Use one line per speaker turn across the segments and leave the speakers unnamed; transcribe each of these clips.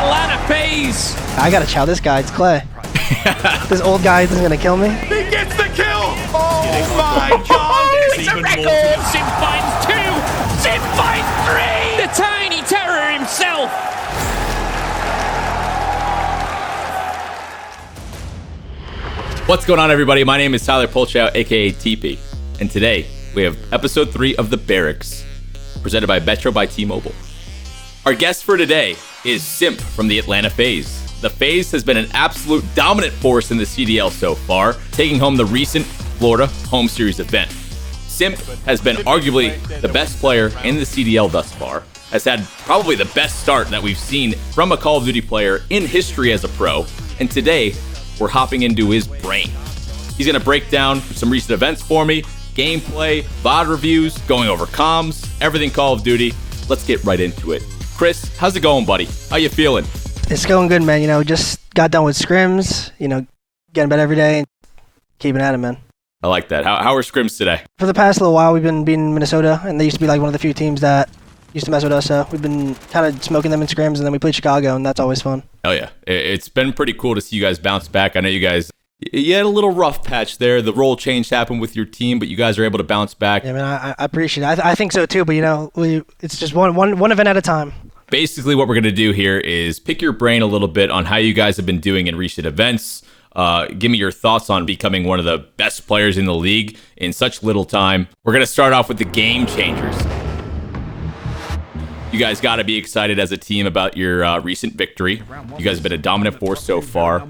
Atlanta FaZe.
I gotta chow this guy. It's Clay. This old guy is gonna kill me.
He gets the kill! Oh my god!
It's a record! Simp finds 2! Simp finds 3! The tiny terror himself!
What's going on, everybody? My name is Tyler Polchow, aka TeeP, and today we have episode 3 of the Barracks, presented by Metro by T-Mobile. Our guest for today is Simp from the Atlanta FaZe. The FaZe has been an absolute dominant force in the CDL so far, taking home the recent Florida Home Series event. Simp has been arguably the best player in the CDL thus far, has had probably the best start that we've seen from a Call of Duty player in history as a pro, and today we're hopping into his brain. He's going to break down some recent events for me, gameplay, VOD reviews, going over comms, everything Call of Duty. Let's get right into it. Chris, how's it going, buddy? How you feeling?
It's going good, man. You know, just got done with scrims. You know, getting better every day and keeping at it, man.
I like that. How are scrims today?
For the past little while, we've been beating Minnesota, and they used to be like one of the few teams that used to mess with us. So we've been kind of smoking them in scrims, and then we played Chicago, and that's always fun.
Oh yeah, it's been pretty cool to see you guys bounce back. I know you guys, you had a little rough patch there. The role change happened with your team, but you guys are able to bounce back.
Yeah, man, I appreciate it. I think so too, but you know, it's just one event at a time.
Basically, what we're going to do here is pick your brain a little bit on how you guys have been doing in recent events. Give me your thoughts on becoming one of the best players in the league in such little time. We're going to start off with the game changers. You guys got to be excited as a team about your recent victory. You guys have been a dominant force so far.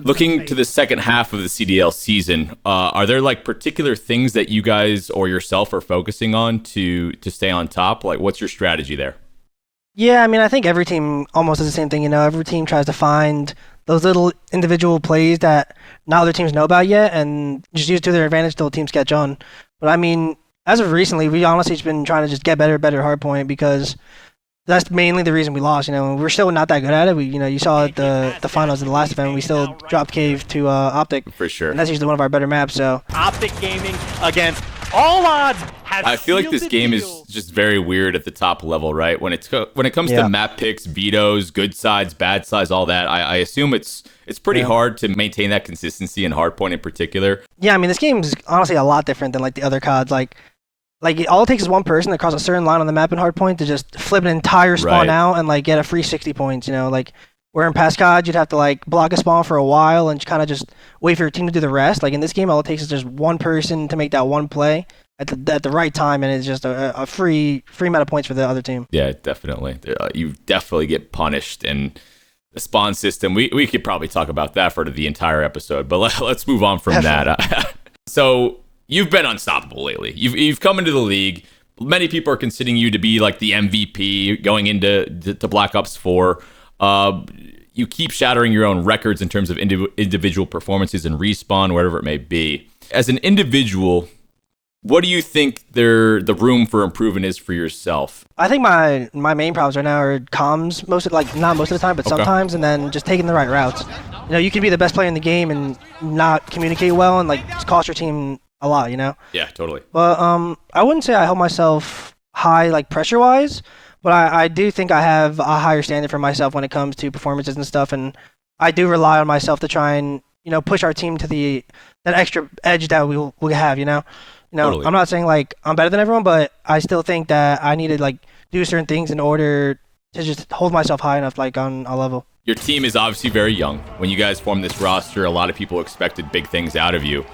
Looking to the second half of the CDL season, are there like particular things that you guys or yourself are focusing on to stay on top? Like, what's your strategy there?
Yeah, I mean, I think every team almost does the same thing. You know, every team tries to find those little individual plays that not other teams know about yet and just use it to their advantage till teams catch on. But I mean, as of recently, we honestly just been trying to just get better hardpoint because that's mainly the reason we lost. You know, we're still not that good at it. You saw at the finals of the last event, we still dropped cave to Optic.
For sure.
And that's usually one of our better maps. So
Optic Gaming against all odds.
I feel like this game is just very weird at the top level, right? When it comes to map picks, vetoes, good sides, bad sides, all that, I assume it's pretty hard to maintain that consistency in hardpoint in particular. Yeah,
I mean, this game is honestly a lot different than like the other CODs. Like all it takes is one person that crosses a certain line on the map in hardpoint to just flip an entire spawn out and like get a free 60 points. You know, like where in past COD you'd have to like block a spawn for a while and kind of just wait for your team to do the rest. Like in this game, all it takes is just one person to make that one play at the right time, and it's just a free amount of points for the other team.
Yeah, definitely. You definitely get punished, and the spawn system, we could probably talk about that for the entire episode, but let's move on from that. So you've been unstoppable lately. You've come into the league. Many people are considering you to be like the MVP going into Black Ops 4. You keep shattering your own records in terms of individual performances and respawn, wherever it may be. As an individual, what do you think the room for improvement is for yourself?
I think my main problems right now are comms, not most of the time, but sometimes, and then just taking the right routes. You know, you can be the best player in the game and not communicate well and like just cost your team a lot, you know?
Yeah, totally.
But I wouldn't say I hold myself high like pressure-wise, but I do think I have a higher standard for myself when it comes to performances and stuff, and I do rely on myself to try and, you know, push our team to that extra edge that we'll have, you know? You know, totally. I'm not saying like I'm better than everyone, but I still think that I need to like do certain things in order to just hold myself high enough like on a level.
Your team is obviously very young. When you guys formed this roster, a lot of people expected big things out of you.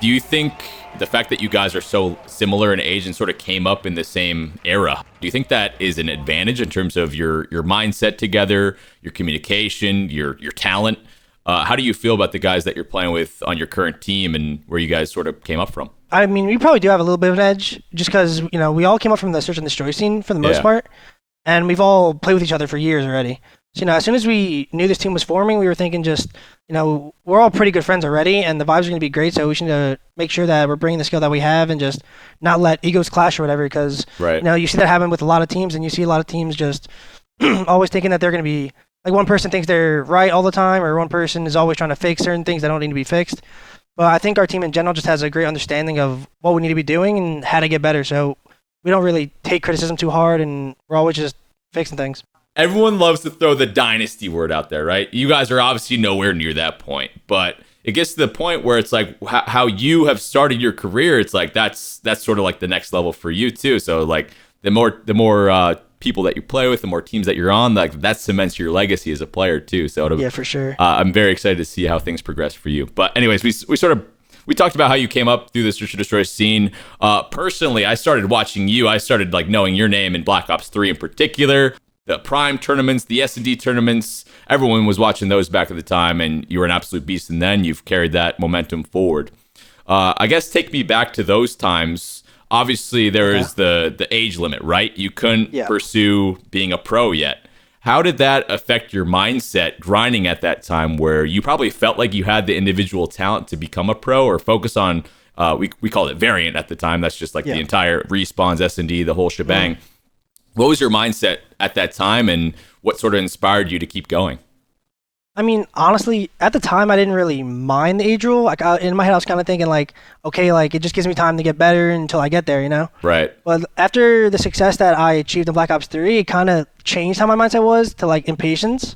Do you think the fact that you guys are so similar in age and sort of came up in the same era, do you think that is an advantage in terms of your mindset together, your communication, your talent? How do you feel about the guys that you're playing with on your current team and where you guys sort of came up from?
I mean, we probably do have a little bit of an edge just because, you know, we all came up from the search and destroy scene for the most part, and we've all played with each other for years already. So, you know, as soon as we knew this team was forming, we were thinking just, you know, we're all pretty good friends already, and the vibes are going to be great, so we should make sure that we're bringing the skill that we have and just not let egos clash or whatever, because, you know, you see that happen with a lot of teams, and you see a lot of teams just always thinking that they're going to be, like one person thinks they're right all the time, or one person is always trying to fix certain things that don't need to be fixed. But I think our team in general just has a great understanding of what we need to be doing and how to get better. So we don't really take criticism too hard, and we're always just fixing things.
everyone loves to throw the dynasty word out there, right? You guys are obviously nowhere near that point, but it gets to the point where it's like how you have started your career. It's like that's sort of like the next level for you too. So like the more people that you play with, the more teams that you're on, like that cements your legacy as a player too. So
yeah, for sure.
I'm very excited to see how things progress for you. But anyways, we talked about how you came up through the Search and Destroy scene. Personally, I started watching you. I started like knowing your name in Black Ops 3 in particular. The Prime tournaments, the S&D tournaments, everyone was watching those back at the time, and you were an absolute beast. And then you've carried that momentum forward. I guess take me back to those times. Obviously, there is the age limit, right? You couldn't pursue being a pro yet. How did that affect your mindset grinding at that time, where you probably felt like you had the individual talent to become a pro, or focus on we called it variant at the time. That's just like the entire respawns, S&D, the whole shebang. What was your mindset at that time, and what sort of inspired you to keep going?
I mean, honestly, at the time, I didn't really mind the age rule. Like in my head, I was kind of thinking like, okay, like it just gives me time to get better until I get there, you know?
Right.
But after the success that I achieved in Black Ops 3, it kind of changed how my mindset was to like impatience.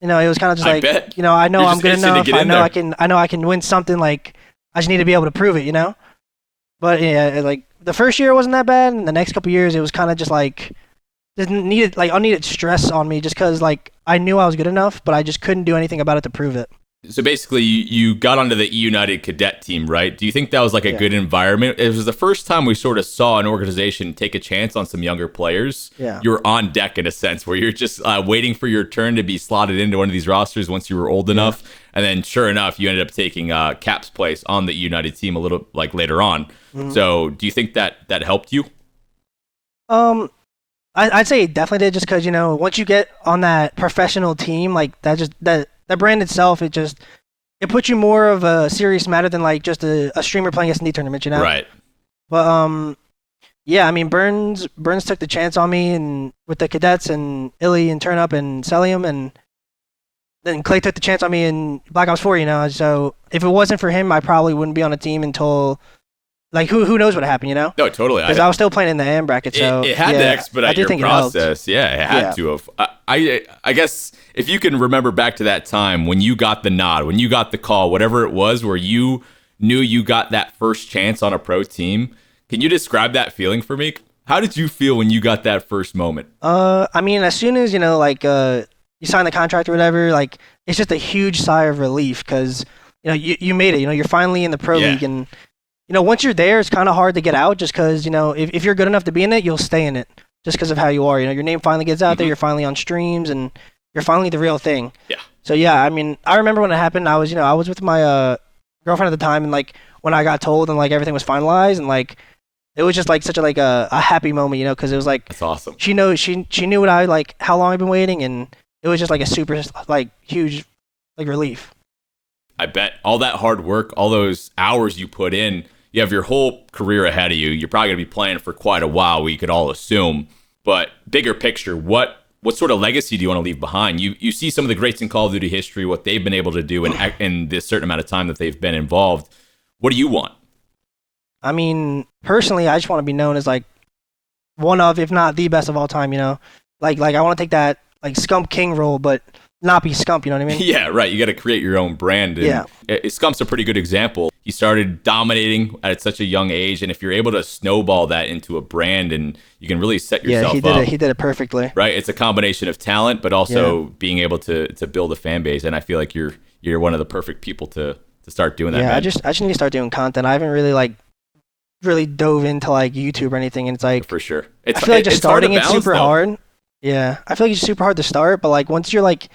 You know, it was kind of just like,
bet.
you know, I know
You're
I'm
just
good
itching to
enough.
get in there.
I know I can win something. Like I just need to be able to prove it, you know? But yeah, like the first year wasn't that bad, and the next couple years it was kind of just like unneeded stress on me, just because like I knew I was good enough, but I just couldn't do anything about it to prove it.
So basically, you got onto the United Cadet team, right? Do you think that was like a good environment? It was the first time we sort of saw an organization take a chance on some younger players.
Yeah.
You were on deck in a sense, where you're just waiting for your turn to be slotted into one of these rosters once you were old enough. And then sure enough, you ended up taking Cap's place on the United team a little like later on. So do you think that helped you?
I'd say it definitely did, just because, you know, once you get on that professional team, like that brand itself, it puts you more of a serious matter than like just a streamer playing S&D tournament, you know?
Right.
But yeah, I mean, Burns took the chance on me, and with the cadets and Illy and Turnup and Celium, and then Clay took the chance on me in Black Ops 4, you know? So if it wasn't for him, I probably wouldn't be on a team until... Like, who knows what happened, you know?
No, totally.
Because I was still playing in the AM bracket, so...
It had to expedite your process. Yeah, it had to have. I guess if you can remember back to that time when you got the nod, when you got the call, whatever it was, where you knew you got that first chance on a pro team, can you describe that feeling for me? How did you feel when you got that first moment?
I mean, as soon as, you know, like, you sign the contract or whatever, like, it's just a huge sigh of relief, because, you know, you made it. You know, you're finally in the pro league, and... You know, once you're there, it's kind of hard to get out, just because, you know, if you're good enough to be in it, you'll stay in it just because of how you are. You know, your name finally gets out there, you're finally on streams, and you're finally the real thing. Yeah. So, yeah, I mean, I remember when it happened, I was with my girlfriend at the time, and, like, when I got told and, like, everything was finalized, and, like, it was just, like, such a happy moment, you know, because it was, like...
That's awesome.
She knew what how long I've been waiting, and it was just, like, a super, like, huge, like, relief.
I bet all that hard work, all those hours you put in... You have your whole career ahead of you. You're probably going to be playing for quite a while, we could all assume. But bigger picture, what sort of legacy do you want to leave behind? You see some of the greats in Call of Duty history, what they've been able to do in this certain amount of time that they've been involved. What do you want? I
mean, personally, I just want to be known as, like, one of, if not the best of all time, you know? Like I want to take that, like, Scump King role, but not be Scump, you know what I mean?
Yeah, right. You got to create your own brand. And Scump's a pretty good example. You started dominating at such a young age, and if you're able to snowball that into a brand, and you can really set yourself up.
He did it perfectly.
Right. It's a combination of talent, but also being able to build a fan base. And I feel like you're one of the perfect people to start doing that.
Yeah,
man.
I just need to start doing content. I haven't really dove into like YouTube or anything, and it's like
for sure.
I feel like just starting it's super hard. Yeah, I feel like it's super hard to start, but like once you're like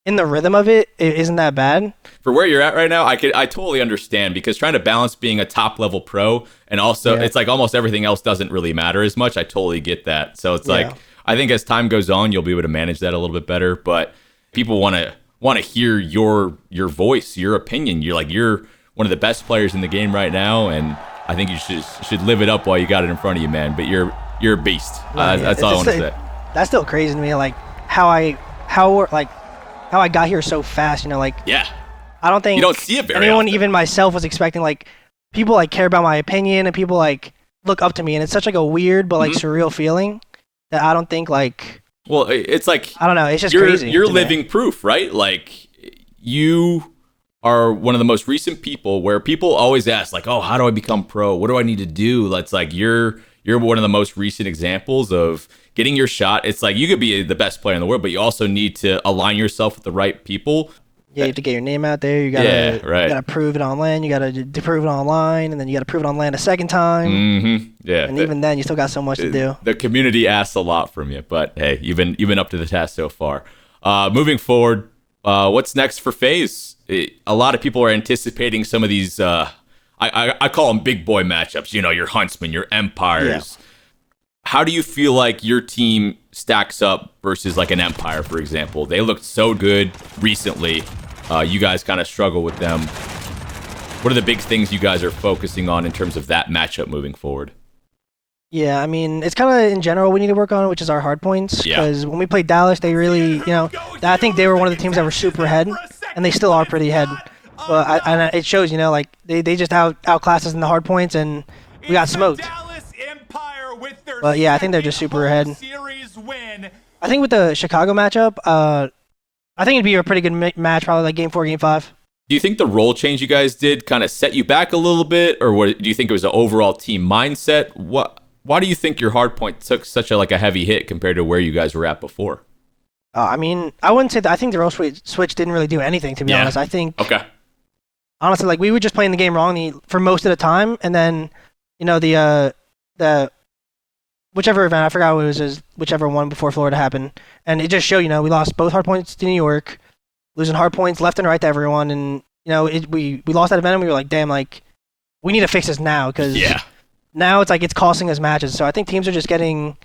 in the rhythm of it, it isn't that bad.
For where you're at right now, I totally understand, because trying to balance being a top level pro and also it's like almost everything else doesn't really matter as much. I totally get that. So it's like I think as time goes on, you'll be able to manage that a little bit better. But people want to hear your voice, your opinion. You're one of the best players in the game right now, and I think you should live it up while you got it in front of you, man. But you're a beast. That's all I want to say.
That's still crazy to me, like how I got here so fast, you know, like I don't think
you don't see it very
anyone,
often.
even myself, was expecting like people like care about my opinion and people like look up to me, and it's such like a weird but like surreal feeling that I don't think like
Well, it's like
I don't know. It's just
you're
crazy.
you're
to me.
living proof, right? Like you are one of the most recent people where people always ask, like, "Oh, how do I become pro? What do I need to do?" It's like you're one of the most recent examples of getting your shot. It's like you could be the best player in the world, but you also need to align yourself with the right people.
Yeah, you have to get your name out there. You gotta, You gotta prove it online. You gotta prove it online, and then you gotta prove it on land a second time.
Mm-hmm. Yeah,
and even then, you still got so much to do.
The community asks a lot from you, but hey, you've been up to the task so far. Moving forward, what's next for FaZe? A lot of people are anticipating some of these. I call them big boy matchups. You know, your Huntsmen, your Empires. Yeah. How do you feel like your team stacks up versus like an Empire, for example? They looked so good recently. You guys kind of struggle with them. What are the big things you guys are focusing on in terms of that matchup moving forward?
Yeah, I mean, it's kind of in general we need to work on, which is our hard points. Because when we played Dallas, they really, I think they were one of the teams that were super ahead, and they still are pretty ahead. But and it shows, like they just outclassed us in the hard points, and we got smoked. But yeah, I think they're just super ahead. I think with the Chicago matchup, I think it'd be a pretty good match, probably like Game 4, Game 5.
Do you think the role change you guys did kind of set you back a little bit, or do you think it was an overall team mindset? Why do you think your hard point took such a heavy hit compared to where you guys were at before?
I mean, I wouldn't say that. I think the role switch didn't really do anything, to be honest. I think, honestly, like we were just playing the game wrong for most of the time, and then, the whichever event, I forgot what it was, whichever one before Florida happened, and it just showed, we lost both hard points to New York, losing hard points left and right to everyone, and we lost that event, and we were like, damn, like we need to fix this now, because now it's like it's costing us matches. So I think teams are just getting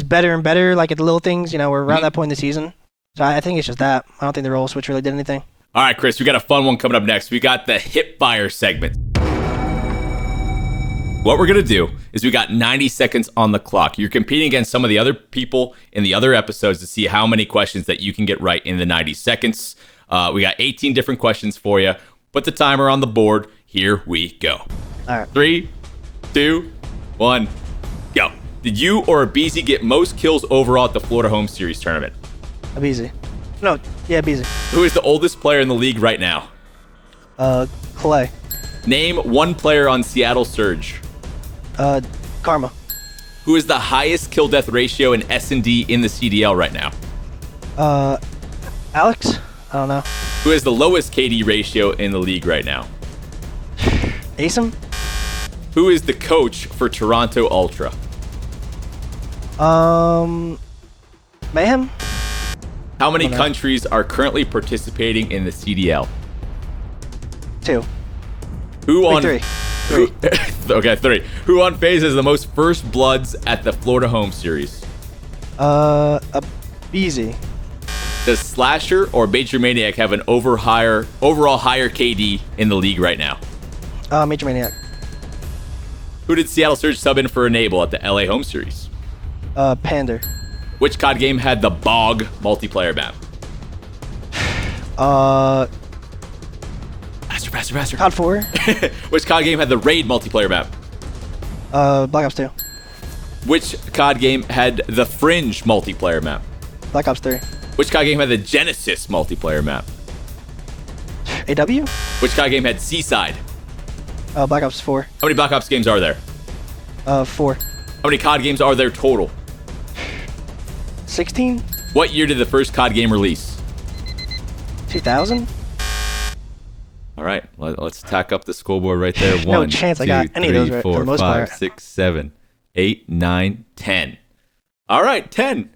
better and better, like at the little things. We're around that point in the season, so I think it's just that. I don't think the role switch really did anything.
All right, Chris, we got a fun one coming up next. We got the hip fire segment. What we're going to do is we got 90 seconds on the clock. You're competing against some of the other people in the other episodes to see how many questions that you can get right in the 90 seconds. We got 18 different questions for you. Put the timer on the board. Here we go.
All right.
3, 2, 1, go. Did you or aBeZy get most kills overall at the Florida Home Series tournament?
aBeZy. No, yeah, aBeZy.
Who is the oldest player in the league right now?
Clay.
Name one player on Seattle Surge.
Karma.
Who is the highest kill death ratio in S&D in the CDL right now?
Alex? I don't know.
Who has the lowest KD ratio in the league right now?
Asim?
Who is the coach for Toronto Ultra?
Mayhem?
How many countries are currently participating in the CDL?
2.
Who on
3.
Okay, 3. Who on FaZe has the most first bloods at the Florida Home Series?
aBeZy.
Does Slasher or Major Maniac have an overall higher KD in the league right now?
Major Maniac.
Who did Seattle Surge sub in for Enable at the LA Home Series?
Pander.
Which COD game had the Bog multiplayer map? Faster.
COD 4.
Which COD game had the Raid multiplayer map?
Black Ops 2.
Which COD game had the Fringe multiplayer map?
Black Ops 3.
Which COD game had the Genesis multiplayer map?
AW?
Which COD game had Seaside?
Black Ops 4.
How many Black Ops games are there?
4.
How many COD games are there total?
16?
What year did the first COD game release?
2000?
All right, let's tack up the scoreboard right there. 1,
No chance
2,
I got any of those right,
4,
for the most
5,
part.
6, 7, 8, 9, 10. All right, 10.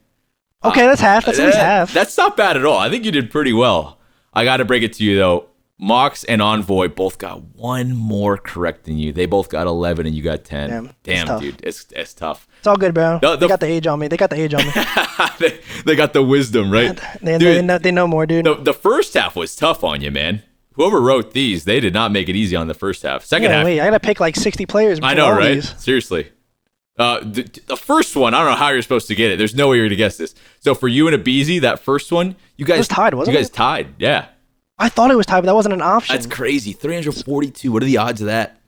Okay, that's half. That's at least half.
That's not bad at all. I think you did pretty well. I got to break it to you, though. Mox and Envoy both got one more correct than you. They both got 11 and you got 10. Damn, dude. It's tough.
It's all good, bro. They got the age on me. They got
the wisdom, right?
They know more, dude.
The first half was tough on you, man. Whoever wrote these, they did not make it easy on the first half. Second half.
Wait, I got to pick like 60 players.
I know, right?
These.
Seriously. The first one, I don't know how you're supposed to get it. There's no way you're going to guess this. So for you and aBeZy, that first one, you guys...
It was tied, wasn't it?
You guys tied, yeah.
I thought it was tied, but that wasn't an option.
That's crazy. 342. What are the odds of that?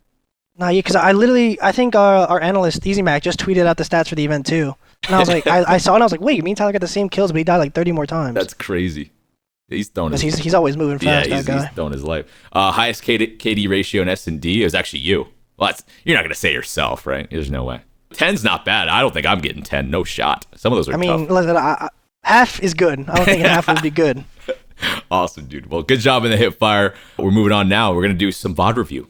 Nah, yeah, because I think our analyst, EasyMac, just tweeted out the stats for the event too. And I was like, I saw it and I was like, wait, me and Tyler got the same kills, but he died like 30 more times.
That's crazy. He's throwing his
he's always moving fast, that guy.
He's throwing his life. Highest KD ratio in S&D is actually you. Well, you're not going to say yourself, right? There's no way. 10's not bad. I don't think I'm getting 10. No shot. Some of those are tough.
I mean, listen, half is good. I don't think half would be good.
Awesome, dude. Well, good job in the hip fire. We're moving on now. We're going to do some VOD review.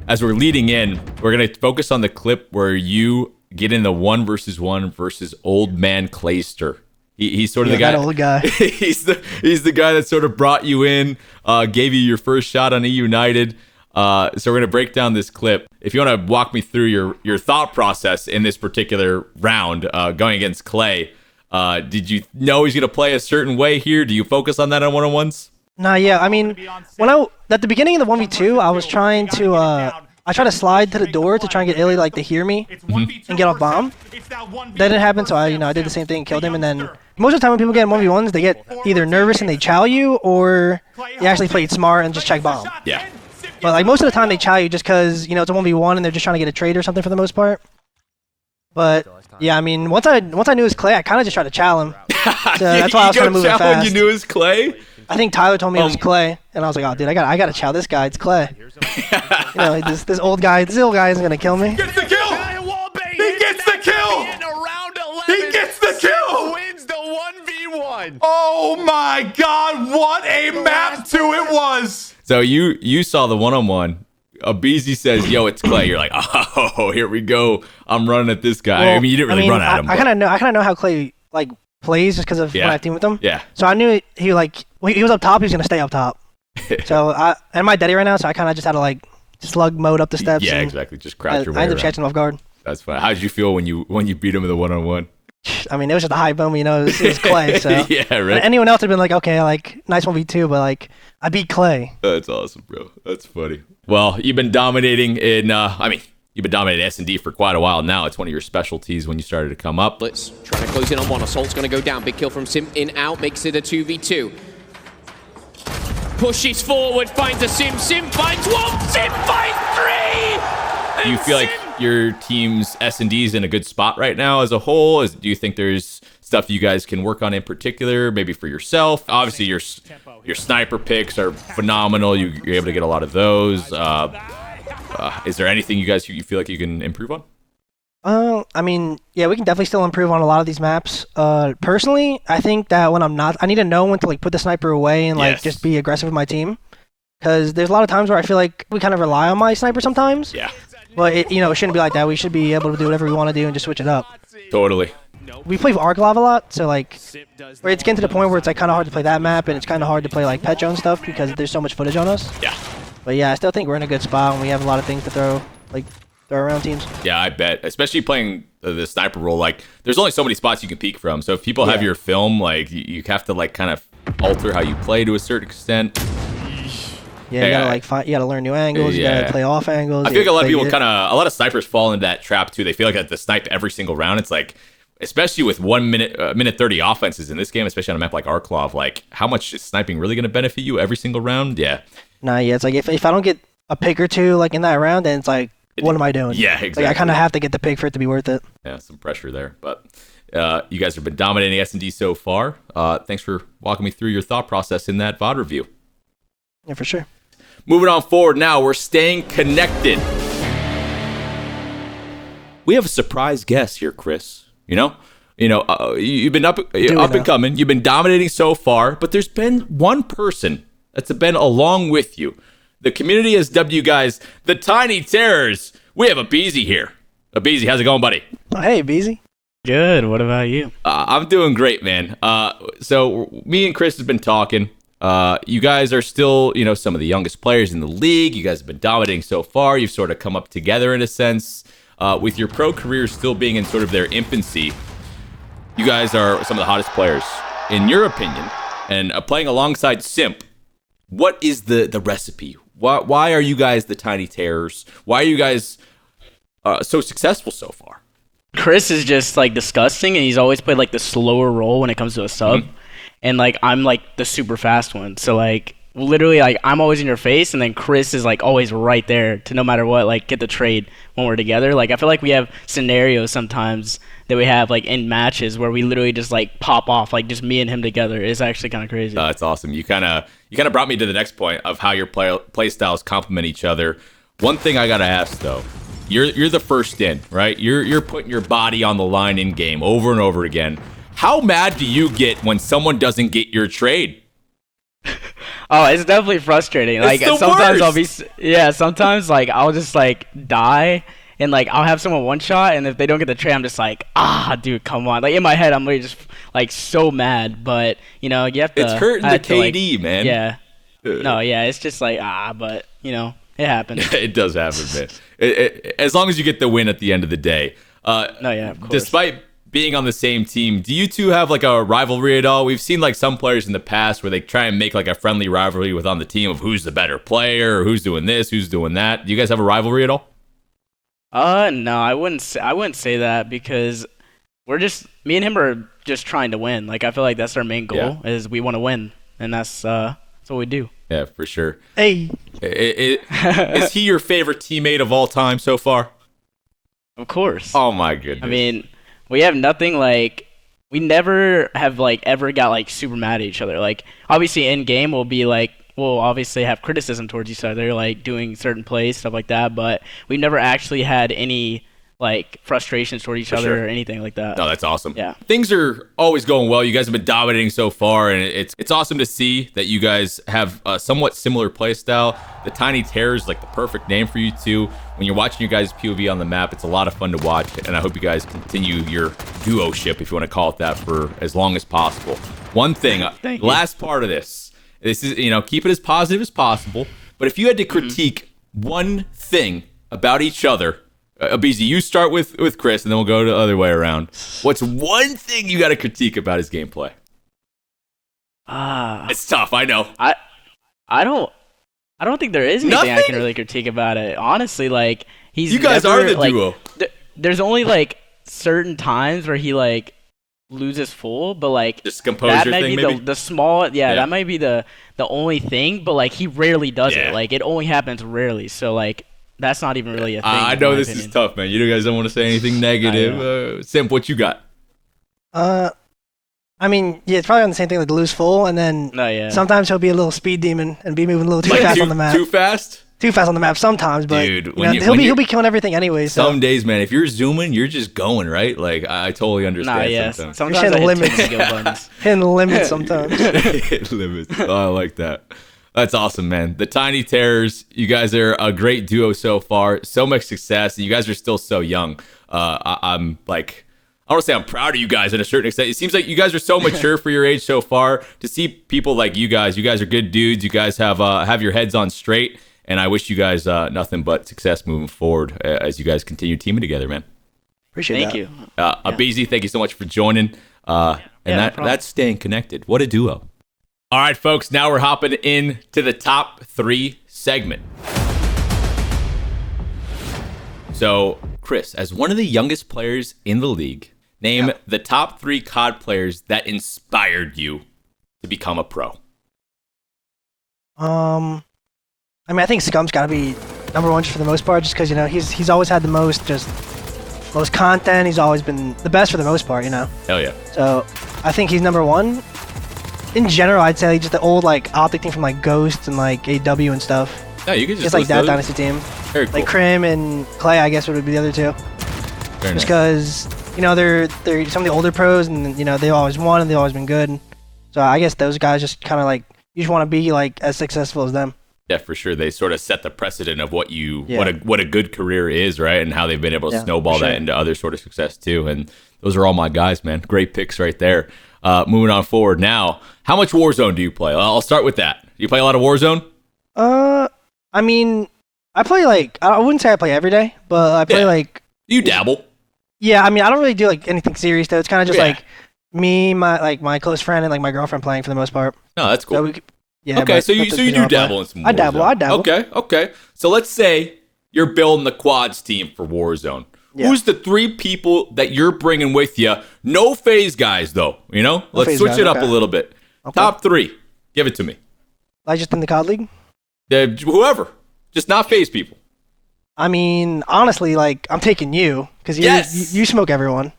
As we're leading in, we're going to focus on the clip where you get in the 1v1 versus old man Clayster. He's sort of the guy.
That old guy.
he's the guy that sort of brought you in, gave you your first shot on E-United. So we're gonna break down this clip. If you want to walk me through your thought process in this particular round, going against Clay, did you know he's gonna play a certain way here? Do you focus on that on one-on-ones?
Nah, yeah. I mean, at the beginning of the 1v2, I was trying to I tried to slide to the door to try and get Illy to hear me and get off bomb. That didn't happen, so I did the same thing, killed him, and then most of the time when people get in 1v1s, they get either nervous and they chow you, or they actually played smart and just check bomb.
Yeah.
But most of the time they chow you just because it's a 1v1 and they're just trying to get a trade or something for the most part. But yeah, I mean, once I knew it was Clay, I kind of just tried to chow him. So that's why I was kind of moving fast.
When you knew it was Clay?
I think Tyler told me it was Clay, and I was like, oh, dude, I got to chow this guy. It's Clay. This old guy isn't gonna kill me.
Gets the kill. He gets the kill. He gets the kill.
Wins the 1v1.
Oh my God! What a map 2 it was.
So you saw the one-on-one. aBeZy says, "Yo, it's Clay." You're like, "Oh, here we go. I'm running at this guy."
Well,
I mean, you didn't really run at him.
I kind of know how Clay plays just because of when I team with him.
Yeah.
So I knew he was up top. He was gonna stay up top. So I'm my daddy right now, so I kind of just had to slug mode up the steps.
Yeah, exactly. Just crouch your way
I ended up
around.
catching him off guard.
That's fine. How did you feel when you beat him in the one-on-one?
I mean, it was just a hype moment, it was Clay. So
yeah, right.
Anyone else would have been like, okay, nice 1v2, but I beat Clay.
That's awesome, bro. That's funny. Well, you've been dominating in. You've been dominating S&D for quite a while now. It's one of your specialties when you started to come up.
Blitz trying to close in on one. Assault's going to go down. Big kill from Simp. In, out. Makes it a 2v2. Pushes forward. Finds a Simp. Simp finds one. Simp finds three.
Do you feel like your team's S&D is in a good spot right now as a whole? Do you think there's stuff you guys can work on in particular, maybe for yourself? Obviously, your sniper picks are phenomenal. You're able to get a lot of those. Is there anything you feel like you can improve on?
I mean, yeah, we can definitely still improve on a lot of these maps. Personally, I think that when I need to know when to put the sniper away and just be aggressive with my team. Because there's a lot of times where I feel like we kind of rely on my sniper sometimes.
Yeah.
But it shouldn't be like that. We should be able to do whatever we want to do and just switch it up.
Totally.
We play Arc Lava a lot, so where it's getting to the point where it's kind of hard to play that map, and it's kind of hard to play Petro and stuff because there's so much footage on us.
Yeah.
But yeah, I still think we're in a good spot and we have a lot of things to throw around teams.
Yeah, I bet. Especially playing the sniper role, there's only so many spots you can peek from. So if people have your film, you have to kind of alter how you play to a certain extent.
Yeah, you gotta you gotta learn new angles. You gotta play off angles.
I feel like a lot of people a lot of snipers fall into that trap too. They feel like they have to snipe every single round. It's especially with 1 minute 30 offenses in this game, especially on a map like Arklov, how much is sniping really going to benefit you every single round? Yeah.
Nah, yeah, it's if I don't get a pick or two in that round, then it's what am I doing?
Yeah, exactly.
I kind of have to get the pick for it to be worth it.
Yeah, some pressure there, but you guys have been dominating S&D so far. Thanks for walking me through your thought process in that VOD review.
Yeah, for sure.
Moving on forward now, we're staying connected. We have a surprise guest here, Chris. You've been up and coming. You've been dominating so far, but there's been one person that's been along with you. The community has dubbed you guys the Tiny Terrors. We have aBeZy here. aBeZy, how's it going, buddy?
Oh, hey, aBeZy.
Good. What about you?
I'm doing great, man. So me and Chris have been talking. You guys are still, some of the youngest players in the league. You guys have been dominating so far. You've sort of come up together in a sense. With your pro career still being in sort of their infancy, you guys are some of the hottest players, in your opinion, and playing alongside Simp. What is the recipe? Why are you guys the Tiny Terrors? Why are you guys so successful so far?
Chris is just disgusting, and he's always played the slower role when it comes to a sub, and I'm the super fast one. So literally like I'm always in your face, and then Chris is like always right there to no matter what, like get the trade when we're together. Like I feel like we have scenarios sometimes that we have like in matches where we literally just like pop off, like just me and him together. It's actually kind of crazy.
That's awesome. You kind of brought me to the next point of how your play styles complement each other. One thing I gotta ask though, you're the first in, right? You're putting your body on the line in game over and over again. How mad do you get when someone doesn't get your trade?
Oh, it's definitely frustrating.
It's
Like
the
sometimes
worst.
sometimes like I'll just like die and like I'll have someone one shot, and if they don't get the trade, I'm just like, dude, come on. Like in my head, I'm literally just like so mad, but you know, you have to.
It's hurting the KD, man.
Yeah. No, yeah, it's just like but you know, it happens.
It does happen, man. As long as you get the win at the end of the day.
No, yeah, of course.
Despite being on the same team, do you two have like a rivalry at all? We've seen like some players in the past where they try and make like a friendly rivalry with on the team of who's the better player, or who's doing this, who's doing that. Do you guys have a rivalry at all?
No, I wouldn't say that, because me and him are just trying to win. Like I feel like that's our main goal, is we want to win, and that's what we do.
Yeah, for sure.
Hey.
Is he your favorite teammate of all time so far?
Of course.
Oh my goodness.
I mean, we have nothing like, we never have like ever got like super mad at each other. Like obviously in game we'll obviously have criticism towards each other, like doing certain plays, stuff like that, but we've never actually had any like frustrations toward each other or anything like that.
No, that's awesome.
Yeah.
Things are always going well. You guys have been dominating so far, and it's awesome to see that you guys have a somewhat similar play style. The Tiny Terror is like the perfect name for you two. When you're watching your guys' POV on the map, it's a lot of fun to watch, and I hope you guys continue your duo-ship, if you want to call it that, for as long as possible. One thing, last part of this is, keep it as positive as possible, but if you had to critique one thing about each other, aBeZy, you start with Chris, and then we'll go the other way around. What's one thing you got to critique about his gameplay? It's tough, I know.
I don't think there is anything I can really critique about it. Honestly, like
you guys are the duo.
There's only like certain times where he like loses full, but like
just composure
that
thing,
be
maybe
the small, that might be the only thing. But like he rarely does it. Like it only happens rarely. So like. That's not even really a thing.
I know this is tough, man. You guys don't want to say anything negative. Simp, what you got?
I mean, it's probably on the same thing, like lose full, and then sometimes he'll be a little speed demon and be moving a little too fast on the map.
Too fast?
Too fast on the map sometimes, but
dude,
he'll be killing everything anyway. So.
Some days, man, if you're zooming, you're just going, right? Like I totally understand.
Sometimes
hitting
I
limits. Hitting the limits sometimes.
Hitting limits. Oh, I like that. That's awesome, man. The Tiny Terrors, you guys are a great duo so far. So much success, and you guys are still so young. I'm like, I want to say I'm proud of you guys in a certain extent. It seems like you guys are so mature for your age so far. To see people like you guys are good dudes. You guys have your heads on straight, and I wish you guys nothing but success moving forward as you guys continue teaming together, man.
Appreciate that.
Thank you.
aBeZy, thank you so much for joining. That's staying connected. What a duo. All right, folks, now we're hopping into the top 3 segment. So, Chris, as one of the youngest players in the league, name the top 3 COD players that inspired you to become a pro.
I think Scum's got to be number 1 just for the most part, just because he's always had the most content. He's always been the best for the most part.
Hell yeah.
So I think he's number 1. In general, I'd say just the old optic team from Ghost and AW and stuff.
Yeah, you could just
like that dynasty team.
Very cool.
Like Crim and Clay, I guess would be the other 2.
Very
just because they're some of the older pros, and they've always won and they've always been good. So I guess those guys just kind of you just want to be as successful as them.
Yeah, for sure. They sort of set the precedent of what a good career is, right? And how they've been able to snowball that into other sort of success too. And those are all my guys, man. Great picks right there. Moving on forward now, how much Warzone do you play? I'll start with that. You play a lot of Warzone?
I mean, I play I wouldn't say I play every day, but I play
You dabble.
Yeah, I mean, I don't really do anything serious though. It's kind of just me, my close friend, and my girlfriend playing for the most part.
No, that's cool.
So
okay, so you do dabble in some Warzone.
I dabble.
Okay. So let's say you're building the quads team for Warzone. Yeah. Who's the 3 people that you're bringing with you? No FaZe guys, though. Let's switch it up a little bit. Okay. Top 3. Give it to me.
Like just in the COD League?
Whoever. Just not FaZe people.
I mean, honestly, like, I'm taking you, because you smoke everyone.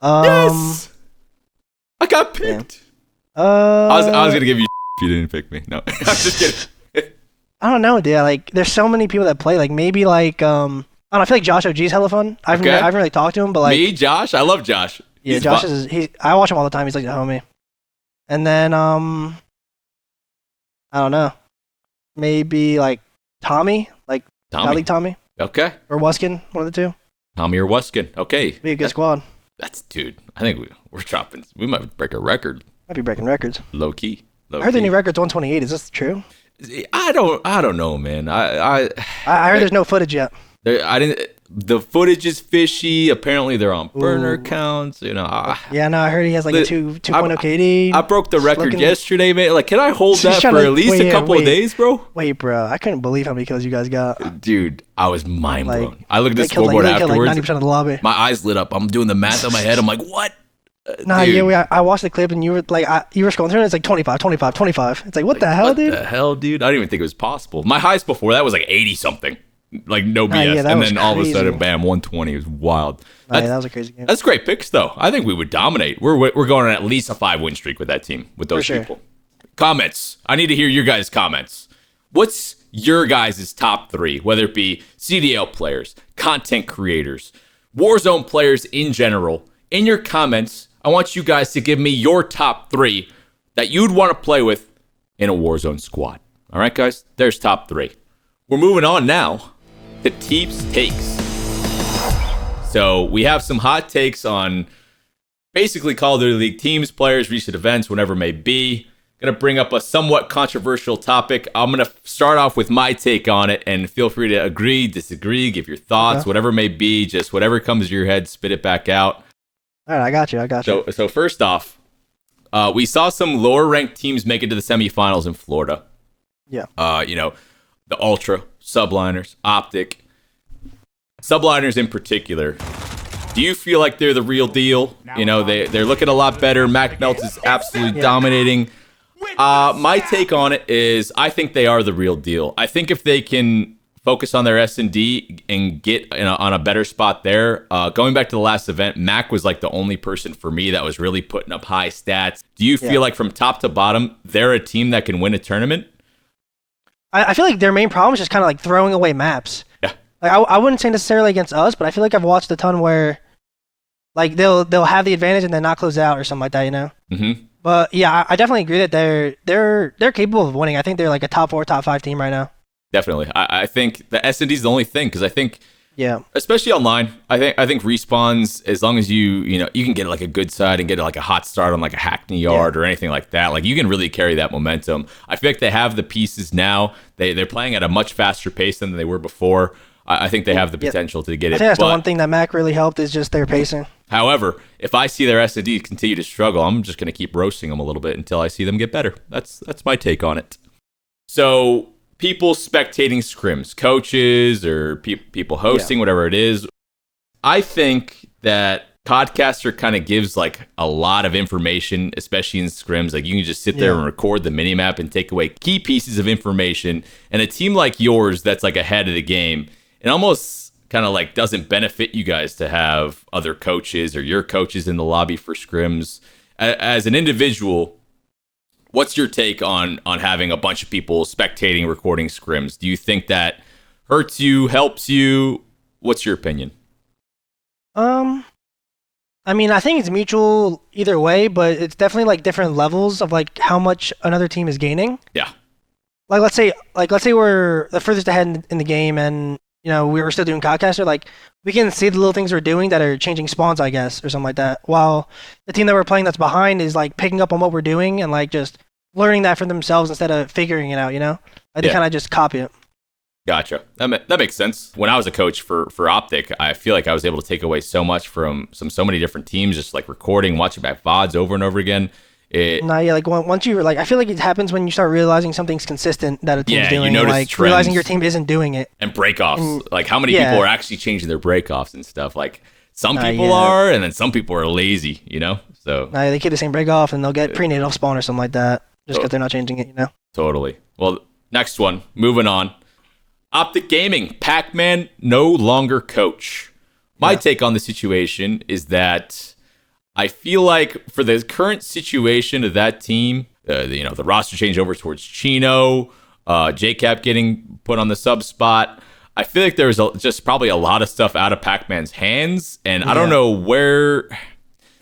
Yes! I got picked.
Yeah.
I was going to give you if you didn't pick me. No, I'm just kidding.
I don't know, dude. Like, there's so many people that play. Like, maybe, like, I don't know, I feel like Josh OG's hella fun. I haven't really talked to him, but, like...
Me, Josh? I love Josh.
Yeah, Josh I watch him all the time. He's like a homie. And then, I don't know. Maybe, like, Tommy? Like, Tommy. Tommy?
Okay.
Or Wuskin, one of the two.
Tommy or Wuskin. Okay.
Be a good squad.
Dude, I think we're dropping. We might break a record.
Might be breaking records.
Low key.
I heard the new record's 128. Is this true?
I don't know, man. I
heard there's no footage yet.
The footage is fishy. Apparently, they're on burner counts. You know.
Yeah, no, I heard he has like a 2.0 KD.
I broke the record yesterday, man. Like, can I hold that for at least a couple of days, bro?
Wait, bro. I couldn't believe how many kills you guys got.
Dude, I was mind blown.
Like,
I looked at the scoreboard afterwards.
90% of the lobby.
My eyes lit up. I'm doing the math in my head. I'm like, what?
Nah, yeah, I watched the clip and you were like, you were scrolling through and it's like 25, 25, 25. It's like, what the hell, dude?
What the hell, dude? I didn't even think it was possible. My highest before that was like 80 something. Like, no BS.
Yeah,
and then all of a sudden, bam, 120. It was wild.
That was a crazy game.
That's great picks, though. I think we would dominate. We're going on at least a 5-win streak with that team, with those people. Comments. I need to hear your guys' comments. What's your guys' top 3, whether it be CDL players, content creators, Warzone players in general? In your comments, I want you guys to give me your top 3 that you'd want to play with in a Warzone squad. All right, guys? There's top 3. We're moving on now to TeeP's takes. So we have some hot takes on basically Call of Duty League teams, players, recent events, whatever it may be. Going to bring up a somewhat controversial topic. I'm going to start off with my take on it, and feel free to agree, disagree, give your thoughts, whatever it may be. Just whatever comes to your head, spit it back out.
All right, I got you.
So first off, we saw some lower ranked teams make it to the semifinals in Florida.
Yeah.
The Ultra, Subliners, Optic. Subliners in particular. Do you feel like they're the real deal? You know, they're looking a lot better. Mac Melt is absolutely dominating. My take on it is I think they are the real deal. I think if they can focus on their S&D and get on a better spot there. Going back to the last event, Mac was like the only person for me that was really putting up high stats. Do you feel like from top to bottom, they're a team that can win a tournament?
I feel like their main problem is just kind of like throwing away maps.
Yeah.
Like I wouldn't say necessarily against us, but I feel like I've watched a ton where like they'll have the advantage and then not close out or something like that, you know?
Mm-hmm.
But yeah, I definitely agree that they're capable of winning. I think they're like a top 4, top 5 team right now.
Definitely. I think the S&D is the only thing, because I think, especially online, I think respawns, as long as you can get like a good side and get like a hot start on like a Hackney yard or anything like that, like you can really carry that momentum. I feel like they have the pieces now. They're playing at a much faster pace than they were before. I think they have the potential to get it.
I think that's the one thing that Mac really helped is just their pacing.
However, if I see their S&D continue to struggle, I'm just going to keep roasting them a little bit until I see them get better. That's my take on it. So people spectating scrims, coaches or people hosting, whatever it is. I think that Podcaster kind of gives like a lot of information, especially in scrims. Like you can just sit there and record the minimap and take away key pieces of information. And a team like yours that's like ahead of the game, it almost kind of like doesn't benefit you guys to have other coaches or your coaches in the lobby for scrims. As an individual, what's your take on having a bunch of people spectating, recording scrims? Do you think that hurts you, helps you? What's your opinion?
I mean, I think it's mutual either way, but it's definitely like different levels of like how much another team is gaining.
Yeah.
Like let's say we're the furthest ahead in the game, and we were still doing Codcaster. Like we can see the little things we're doing that are changing spawns, I guess, or something like that. While the team that we're playing that's behind is like picking up on what we're doing and like just learning that for themselves instead of figuring it out. Like they kind of just copy it.
Gotcha. That makes sense. When I was a coach for Optic, I feel like I was able to take away so much from so many different teams, just like recording, watching back VODs over and over again.
Like once you like, I feel like it happens when you start realizing something's consistent that a team's doing.
You notice
like
trends
realizing your team isn't doing it.
And breakoffs. Like how many people are actually changing their breakoffs and stuff. Like some people are, and then some people are lazy, So
they keep the same breakoff and they'll get pre-native spawn or something like that just because they're not changing it,
Totally. Well, next one. Moving on. Optic Gaming. Pac-Man no longer coach. My take on the situation is that I feel like for the current situation of that team, the roster change over towards Chino, JCap getting put on the sub spot. I feel like there's just probably a lot of stuff out of Pac-Man's hands, and I don't know where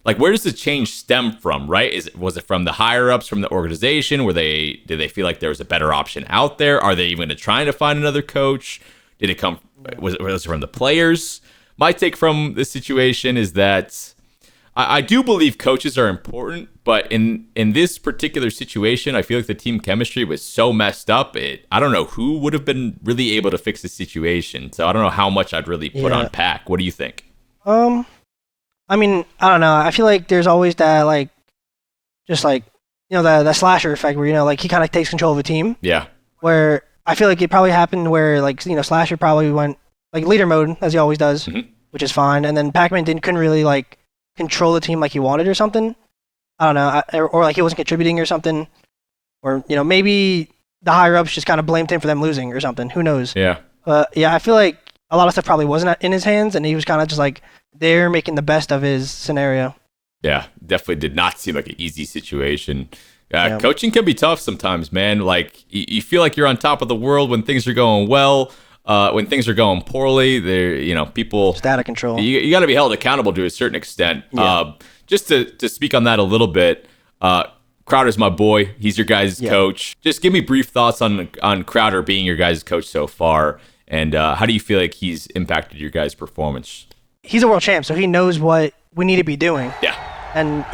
does the change stem from, right? Was it from the higher ups from the organization? Did they feel like there was a better option out there? Are they even trying to find another coach? Was it from the players? My take from this situation is that I do believe coaches are important, but in this particular situation, I feel like the team chemistry was so messed up. I don't know who would have been really able to fix the situation. So I don't know how much I'd really put on Pac. What do you think?
I mean, I don't know. I feel like there's always that, like, just like, the slasher effect where, he kind of takes control of a team.
Yeah.
Where I feel like it probably happened where, like, Slasher probably went, like, leader mode, as he always does, which is fine. And then Pac-Man couldn't really, like, control the team like he wanted or something. I don't know. Or like he wasn't contributing or something. Or, maybe the higher-ups just kind of blamed him for them losing or something. Who knows?
Yeah.
But, yeah, I feel like a lot of stuff probably wasn't in his hands, and he was kind of just, like, there making the best of his scenario.
Yeah, definitely did not seem like an easy situation. Coaching can be tough sometimes, man. Like, you feel like you're on top of the world when things are going well. When things are going poorly, people...
Just out of control.
You got to be held accountable to a certain extent. Yeah. Just to speak on that a little bit, Crowder's my boy. He's your guys' coach. Just give me brief thoughts on Crowder being your guys' coach so far, and how do you feel like he's impacted your guys' performance?
He's a world champ, so he knows what we need to be doing.
Yeah.
And,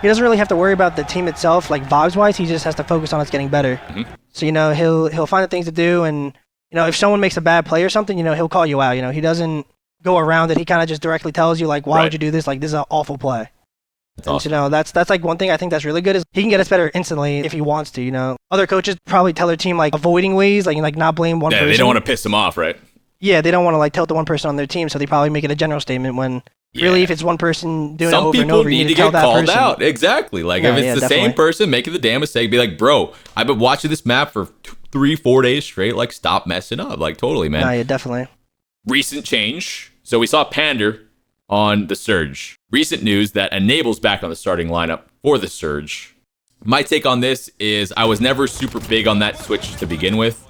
he doesn't really have to worry about the team itself, like vibes-wise. He just has to focus on us getting better. Mm-hmm. So, he'll find the things to do, and, if someone makes a bad play or something, he'll call you out. He doesn't go around it. He kind of just directly tells you, like, why would you do this? Like, this is an awful play. That's awesome. That's like one thing I think that's really good is he can get us better instantly if he wants to, Other coaches probably tell their team, like, avoiding ways, like not blame one person.
Yeah, they don't want to piss them off, right?
Yeah, they don't want to, like, tilt the one person on their team, so they probably make it a general statement when really if it's one person doing it over and over, you need to tell that person. Some people need to get called out.
Exactly. Like, if it's the same person making the damn mistake, be like, bro, I've been watching this map for 3-4 days straight. Like, stop messing up. Like, totally, man.
Yeah, definitely.
Recent change. So we saw Pander on the Surge. Recent news that Enable's back on the starting lineup for the Surge. My take on this is I was never super big on that switch to begin with.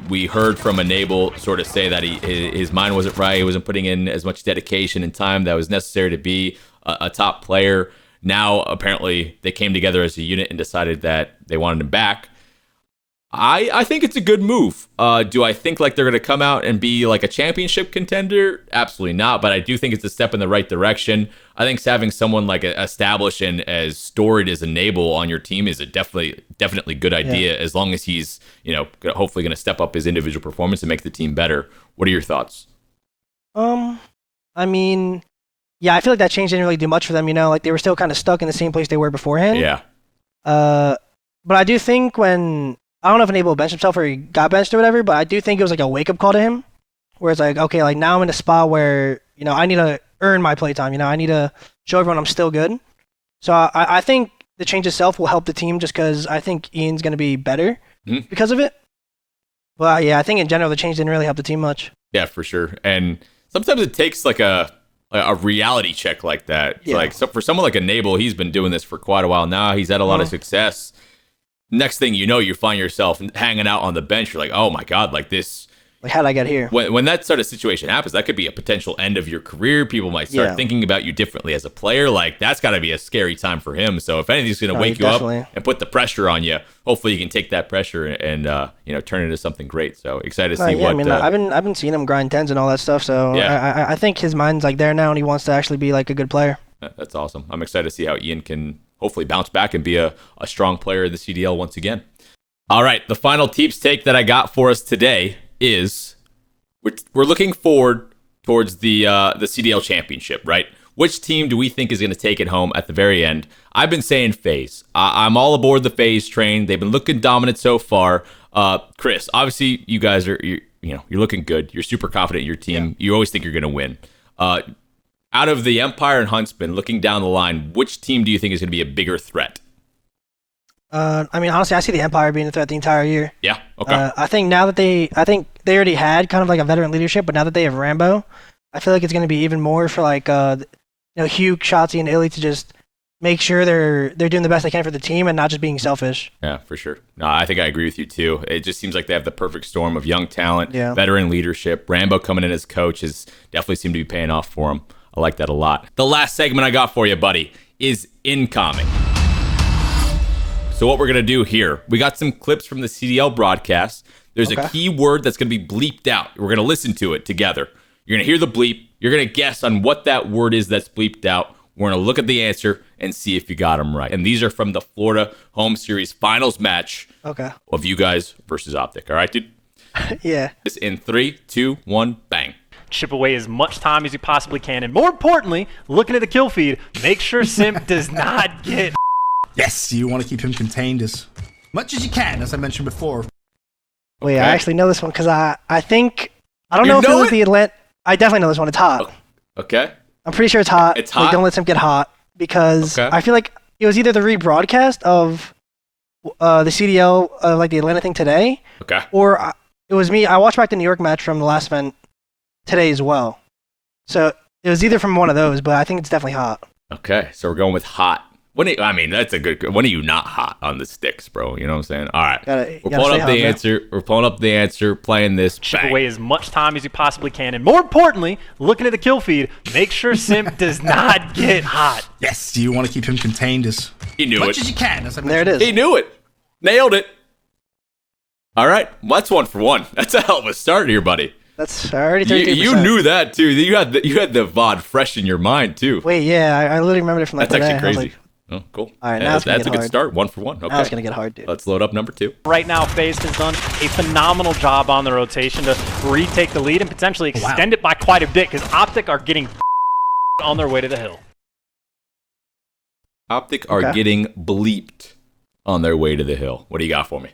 We heard from Enable sort of say that his mind wasn't right. He wasn't putting in as much dedication and time that was necessary to be a top player. Now, apparently, they came together as a unit and decided that they wanted him back. I think it's a good move. Do I think like they're going to come out and be like a championship contender? Absolutely not. But I do think it's a step in the right direction. I think having someone like established and as storied as Enable on your team is a definitely good idea. As long as he's hopefully going to step up his individual performance and make the team better. What are your thoughts?
I mean, yeah, I feel like that change didn't really do much for them. Like they were still kind of stuck in the same place they were beforehand.
Yeah.
But I do think I don't know if Enable benched himself or he got benched or whatever, but I do think it was like a wake-up call to him, where it's like, okay, like now I'm in a spot where, I need to earn my playtime, I need to show everyone I'm still good. So I think the change itself will help the team just because I think Ian's going to be better because of it. But yeah, I think in general the change didn't really help the team much.
Yeah, for sure. And sometimes it takes like a reality check like that. Yeah. Like, so for someone like Enable, he's been doing this for quite a while now. He's had a lot of success. Next thing you know, you find yourself hanging out on the bench. You're like, oh my God, like this.
Like, how'd I get here?
When that sort of situation happens, that could be a potential end of your career. People might start thinking about you differently as a player. Like, that's got to be a scary time for him. So if anything's going to wake you up and put the pressure on you, hopefully you can take that pressure and turn it into something great. So excited to see what.
I mean, I've been seeing him grind tens and all that stuff. So I think his mind's like there now, and he wants to actually be like a good player.
That's awesome. I'm excited to see how Ian can hopefully bounce back and be a strong player in the CDL once again. All right, the final TeeP's take that I got for us today is we're looking forward towards the CDL championship, right? Which team do we think is going to take it home at the very end? I've been saying FaZe. I'm all aboard the FaZe train. They've been looking dominant so far. Chris, obviously you guys you're looking good. You're super confident in your team. Yeah. You always think you're going to win. Out of the Empire and Huntsman, looking down the line, which team do you think is going to be a bigger threat?
I mean, honestly, I see the Empire being a threat the entire year.
Yeah. Okay.
I think they already had kind of like a veteran leadership, but now that they have Rambo, I feel like it's going to be even more for like Hugh, Shotzi, and Illy to just make sure they're doing the best they can for the team and not just being selfish.
Yeah, for sure. No, I think I agree with you too. It just seems like they have the perfect storm of young talent, veteran leadership. Rambo coming in as coach has definitely seemed to be paying off for him. I like that a lot. The last segment I got for you, buddy, is incoming. So what we're going to do here, we got some clips from the CDL broadcast. There's a key word that's going to be bleeped out. We're going to listen to it together. You're going to hear the bleep. You're going to guess on what that word is that's bleeped out. We're going to look at the answer and see if you got them right. And these are from the Florida Home Series finals match of you guys versus Optic. All right, dude?
Yeah.
It's in 3, 2, 1, bang.
Chip away as much time as you possibly can. And more importantly, looking at the kill feed, make sure Simp does not get...
Yes, you want to keep him contained as much as you can, as I mentioned before.
Wait, I actually know this one because I think... I don't know if it was the Atlanta... I definitely know this one. It's hot.
Okay.
I'm pretty sure it's hot.
It's hot?
Like, don't let Simp get hot because I feel like it was either the rebroadcast of the CDL of like the Atlanta thing today or it was me. I watched back the New York match from the last event today as well. So it was either from one of those, but I think it's definitely hot.
Okay, so we're going with hot. That's a good... When are you not hot on the sticks, bro? You know what I'm saying? All right. We're pulling up the answer. We're pulling up the answer, playing this.
Chip away as much time as you possibly can. And more importantly, looking at the kill feed, make sure Simp does not get hot.
Yes, you want to keep him contained as much as you can, as I mentioned.
There it is.
He knew it. Nailed it. All right. Well, that's 1 for 1. That's a hell of a start here, buddy.
That's already 32%.
You knew that, too. You had the VOD fresh in your mind, too.
Wait, yeah. I literally remembered it from like
That's
today.
actually crazy. Oh, cool.
All right, now
that's a good start. 1 for 1. Okay.
Now it's going to get hard, dude.
Let's load up number 2.
Right now, FaZe has done a phenomenal job on the rotation to retake the lead and potentially extend it by quite a bit because Optic are getting on their way to the hill.
Optic are getting bleeped on their way to the hill. What do you got for me?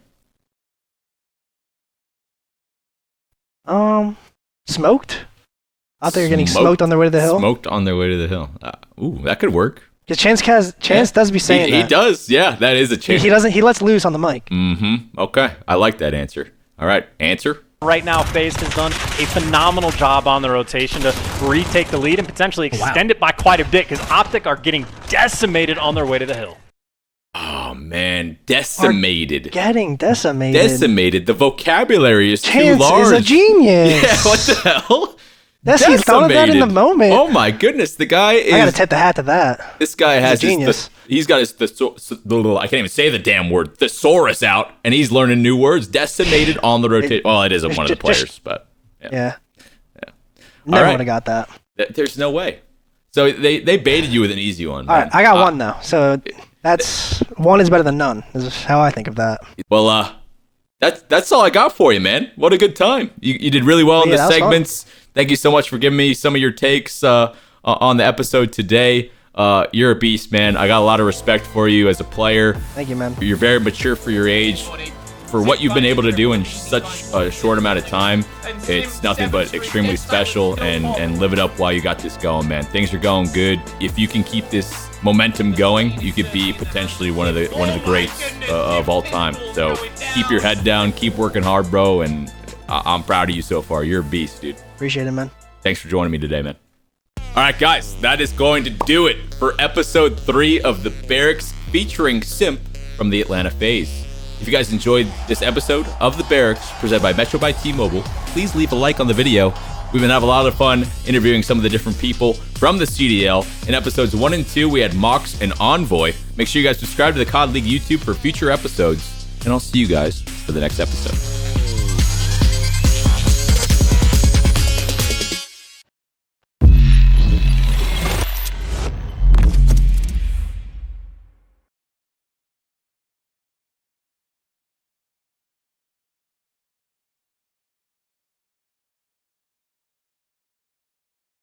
Smoked? Optic are getting smoked on their way to the hill?
Smoked on their way to the hill. Ooh, that could work.
Because Chance does be saying that.
He does, yeah. That is a chance.
He lets loose on the mic.
Mm-hmm. Okay. I like that answer. All right. Answer?
Right now, FaZe has done a phenomenal job on the rotation to retake the lead and potentially extend it by quite a bit because Optic are getting decimated on their way to the hill.
Oh, man. Decimated.
Getting decimated.
Decimated. The vocabulary is
Chance
too large.
Chance is a genius.
Yeah, what the hell?
He thought of that in the moment.
Oh my goodness, the guy is...
I gotta tip the hat to that.
This guy has
genius.
He's got his I can't even say the damn word, thesaurus out, and he's learning new words. Decimated on the rotation. Well, it isn't one of the players, but...
Yeah. Never would have got that.
There's no way. So they baited you with an easy one.
All right, I got one, though. So that's... One is better than none, is how I think of that.
Well, that's all I got for you, man. What a good time. You did really well in the segments. Fun. Thank you so much for giving me some of your takes on the episode today. You're a beast, man. I got a lot of respect for you as a player.
Thank you, man.
You're very mature for your age. For what you've been able to do in such a short amount of time, it's nothing but extremely special, and live it up while you got this going, man. Things are going good. If you can keep this momentum going, you could be potentially one of the greats of all time. So keep your head down, keep working hard, bro, and I'm proud of you so far. You're a beast, dude.
Appreciate it, man.
Thanks for joining me today, man. All right, guys, that is going to do it for episode 3 of the Barracks featuring Simp from the Atlanta FaZe. If you guys enjoyed this episode of the Barracks presented by Metro by T-Mobile, please leave a like on the video. We've been having a lot of fun interviewing some of the different people from the CDL. In episodes 1 and 2, we had Mox and Envoy. Make sure you guys subscribe to the COD League YouTube for future episodes, and I'll see you guys for the next episode.